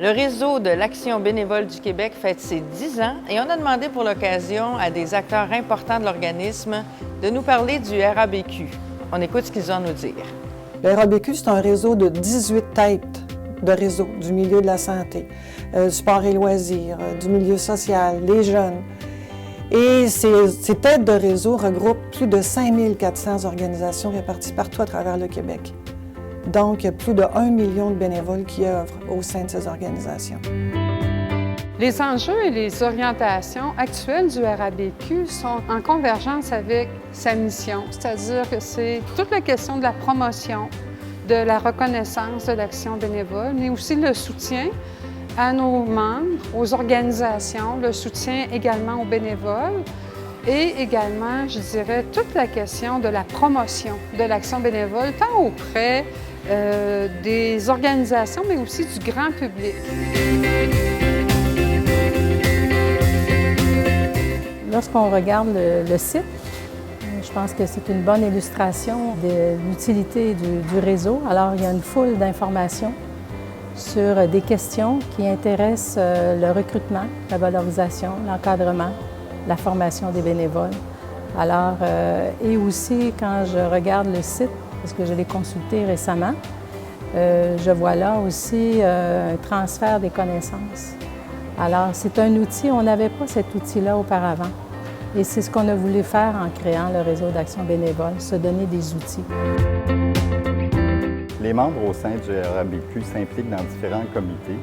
Le réseau de l'Action bénévole du Québec fête ses 10 ans et on a demandé pour l'occasion à des acteurs importants de l'organisme de nous parler du RABQ. On écoute ce qu'ils ont à nous dire. Le RABQ, c'est un réseau de 18 têtes de réseau du milieu de la santé, du sport et loisirs, du milieu social, des jeunes. Et ces têtes de réseau regroupent plus de 5400 organisations réparties partout à travers le Québec. Donc, il y a plus de 1 million de bénévoles qui œuvrent au sein de ces organisations. Les enjeux et les orientations actuelles du RABQ sont en convergence avec sa mission, c'est-à-dire que c'est toute la question de la promotion, de la reconnaissance de l'action bénévole, mais aussi le soutien à nos membres, aux organisations, le soutien également aux bénévoles et également, je dirais, toute la question de la promotion de l'action bénévole, tant auprès des organisations, mais aussi du grand public. Lorsqu'on regarde le site, je pense que c'est une bonne illustration de l'utilité du réseau. Alors, il y a une foule d'informations sur des questions qui intéressent le recrutement, la valorisation, l'encadrement, la formation des bénévoles. Alors, et aussi, quand je regarde le site, parce que je l'ai consulté récemment, je vois là aussi un transfert des connaissances. Alors, c'est un outil, on n'avait pas cet outil-là auparavant. Et c'est ce qu'on a voulu faire en créant le réseau d'action bénévole, se donner des outils. Les membres au sein du RABQ s'impliquent dans différents comités.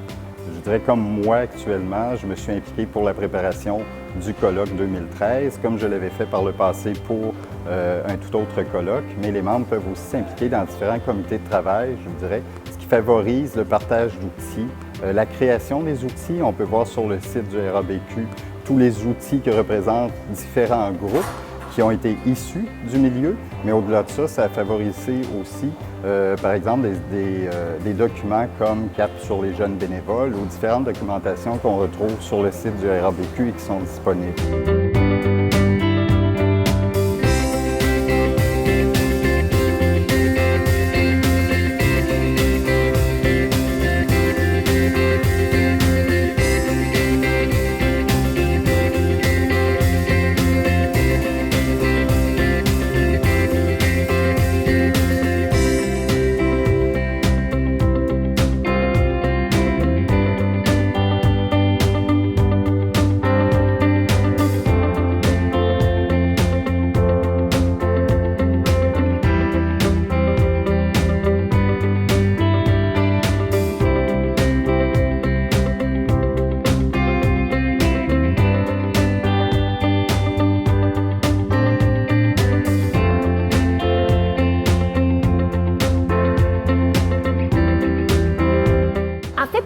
Je dirais comme moi actuellement, je me suis impliqué pour la préparation du colloque 2013, comme je l'avais fait par le passé pour un tout autre colloque, mais les membres peuvent aussi s'impliquer dans différents comités de travail, je vous dirais, ce qui favorise le partage d'outils, la création des outils. On peut voir sur le site du RABQ tous les outils que représentent différents groupes qui ont été issus du milieu, mais au-delà de ça, ça a favorisé aussi, par exemple, des documents comme Cap sur les jeunes bénévoles ou différentes documentations qu'on retrouve sur le site du RABQ et qui sont disponibles.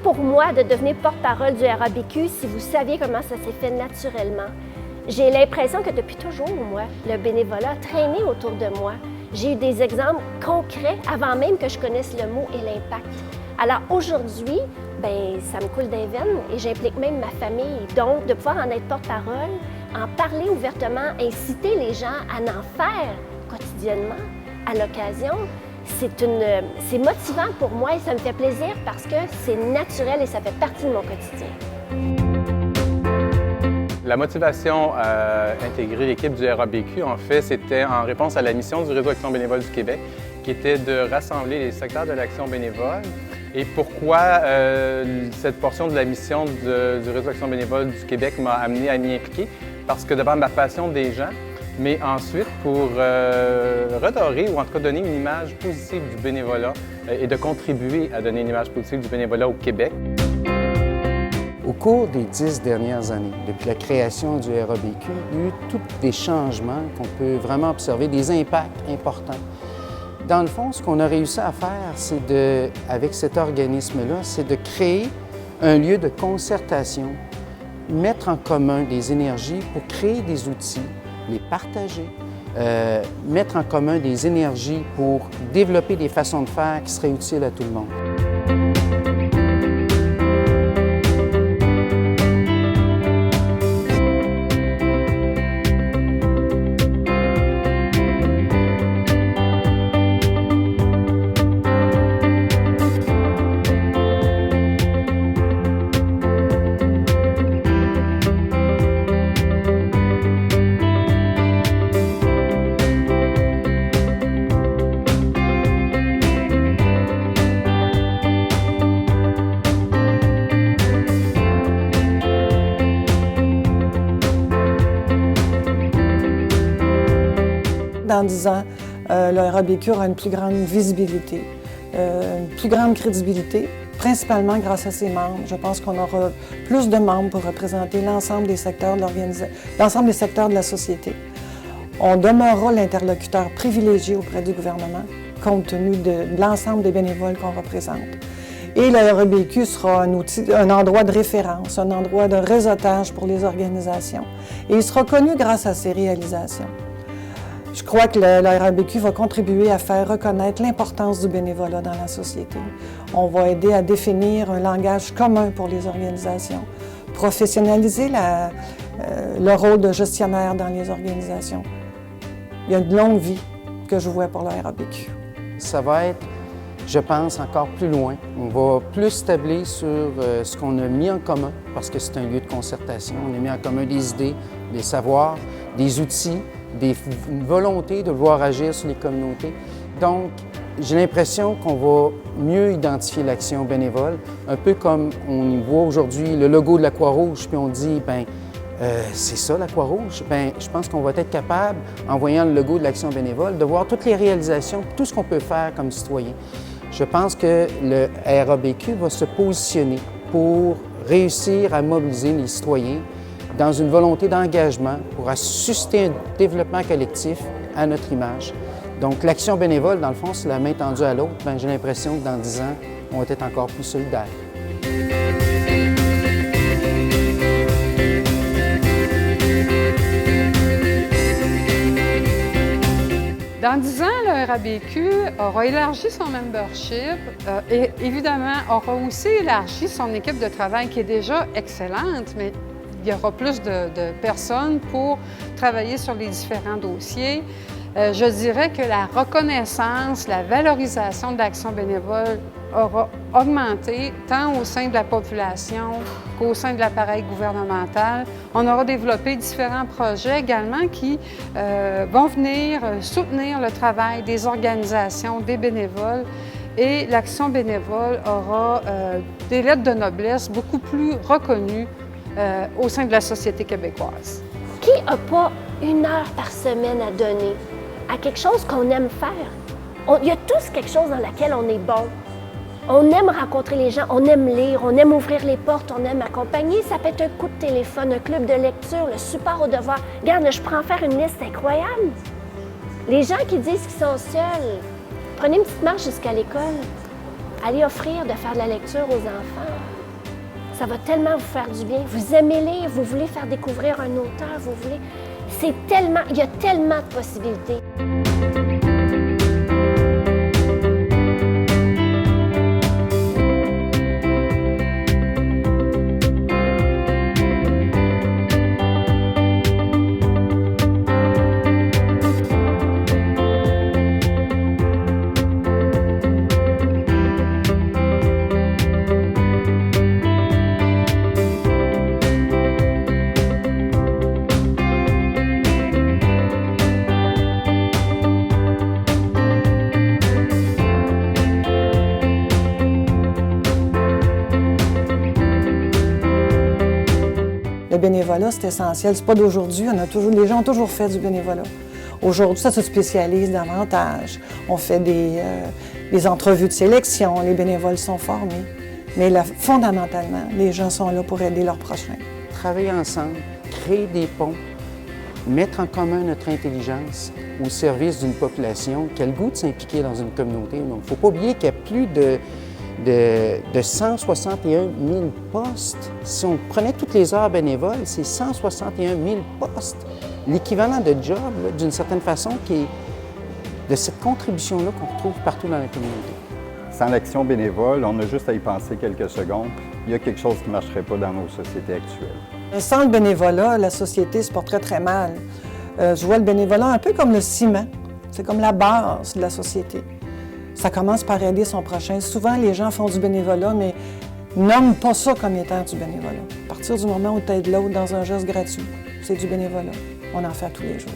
Pour moi, de devenir porte-parole du RABQ, si vous saviez comment ça s'est fait naturellement. J'ai l'impression que depuis toujours, moi, le bénévolat a traîné autour de moi. J'ai eu des exemples concrets avant même que je connaisse le mot et l'impact. Alors aujourd'hui, ça me coule des veines et j'implique même ma famille. Donc, de pouvoir en être porte-parole, en parler ouvertement, inciter les gens à en faire quotidiennement, à l'occasion, c'est motivant pour moi et ça me fait plaisir parce que c'est naturel et ça fait partie de mon quotidien. La motivation à intégrer l'équipe du RABQ, en fait, c'était en réponse à la mission du Réseau Action bénévole du Québec, qui était de rassembler les secteurs de l'action bénévole. Et pourquoi cette portion de la mission du Réseau Action bénévole du Québec m'a amené à m'y impliquer? Parce que d'abord, ma passion des gens, mais ensuite pour redorer ou en tout cas donner une image positive du bénévolat et de contribuer à donner une image positive du bénévolat au Québec. Au cours des 10 dernières années, depuis la création du RABQ, il y a eu tous des changements qu'on peut vraiment observer, des impacts importants. Dans le fond, ce qu'on a réussi à faire, avec cet organisme-là, c'est de créer un lieu de concertation, mettre en commun des énergies pour créer des outils, les partager, mettre en commun des énergies pour développer des façons de faire qui seraient utiles à tout le monde. 10 ans, le RABQ aura une plus grande visibilité, une plus grande crédibilité, principalement grâce à ses membres. Je pense qu'on aura plus de membres pour représenter l'ensemble des secteurs de l'ensemble des secteurs de la société. On demeurera l'interlocuteur privilégié auprès du gouvernement, compte tenu de l'ensemble des bénévoles qu'on représente. Et le RABQ sera un endroit de référence, un endroit de réseautage pour les organisations. Et il sera connu grâce à ses réalisations. Je crois que le RABQ va contribuer à faire reconnaître l'importance du bénévolat dans la société. On va aider à définir un langage commun pour les organisations, professionnaliser le rôle de gestionnaire dans les organisations. Il y a une longue vie que je vois pour le RABQ. Ça va être, je pense, encore plus loin. On va plus tabler sur ce qu'on a mis en commun, parce que c'est un lieu de concertation. On a mis en commun des idées, des savoirs, des outils, une volonté de vouloir agir sur les communautés. Donc, j'ai l'impression qu'on va mieux identifier l'action bénévole, un peu comme on y voit aujourd'hui le logo de la Croix-Rouge, puis on dit, c'est ça la Croix-Rouge. Je pense qu'on va être capable, en voyant le logo de l'action bénévole, de voir toutes les réalisations, tout ce qu'on peut faire comme citoyen. Je pense que le RABQ va se positionner pour réussir à mobiliser les citoyens dans une volonté d'engagement pour susciter un développement collectif à notre image. Donc, l'action bénévole, dans le fond, c'est la main tendue à l'autre. J'ai l'impression que dans 10 ans, on va être encore plus solidaires. Dans 10 ans, le RABQ aura élargi son membership et évidemment aura aussi élargi son équipe de travail qui est déjà excellente, mais il y aura plus de personnes pour travailler sur les différents dossiers. Je dirais que la reconnaissance, la valorisation de l'action bénévole aura augmenté tant au sein de la population qu'au sein de l'appareil gouvernemental. On aura développé différents projets également qui vont venir soutenir le travail des organisations, des bénévoles. Et l'action bénévole aura des lettres de noblesse beaucoup plus reconnues au sein de la société québécoise. Qui n'a pas 1 heure par semaine à donner à quelque chose qu'on aime faire? Il y a tous quelque chose dans laquelle on est bon. On aime rencontrer les gens, on aime lire, on aime ouvrir les portes, on aime accompagner. Ça peut être un coup de téléphone, un club de lecture, le support au devoir. Regarde, je pourrais en faire une liste incroyable. Les gens qui disent qu'ils sont seuls, prenez une petite marche jusqu'à l'école. Allez offrir de faire de la lecture aux enfants. Ça va tellement vous faire du bien. Vous aimez lire, vous voulez faire découvrir un auteur, vous voulez... il y a tellement de possibilités. Le bénévolat, c'est essentiel. C'est pas d'aujourd'hui. Les gens ont toujours fait du bénévolat. Aujourd'hui, ça se spécialise davantage. On fait des entrevues de sélection, les bénévoles sont formés. Mais fondamentalement, les gens sont là pour aider leurs prochains. Travailler ensemble, créer des ponts, mettre en commun notre intelligence au service d'une population qui a le goût de s'impliquer dans une communauté. Donc, il ne faut pas oublier qu'il y a plus de 161 000 postes. Si on prenait toutes les heures bénévoles, c'est 161 000 postes. L'équivalent de job, d'une certaine façon, qui est de cette contribution-là qu'on retrouve partout dans la communauté. Sans l'action bénévole, on a juste à y penser quelques secondes. Il y a quelque chose qui ne marcherait pas dans nos sociétés actuelles. Sans le bénévolat, la société se porterait très mal. Je vois le bénévolat un peu comme le ciment. C'est comme la base de la société. Ça commence par aider son prochain. Souvent, les gens font du bénévolat, mais nomment pas ça comme étant du bénévolat. À partir du moment où tu aides l'autre dans un geste gratuit, c'est du bénévolat. On en fait tous les jours.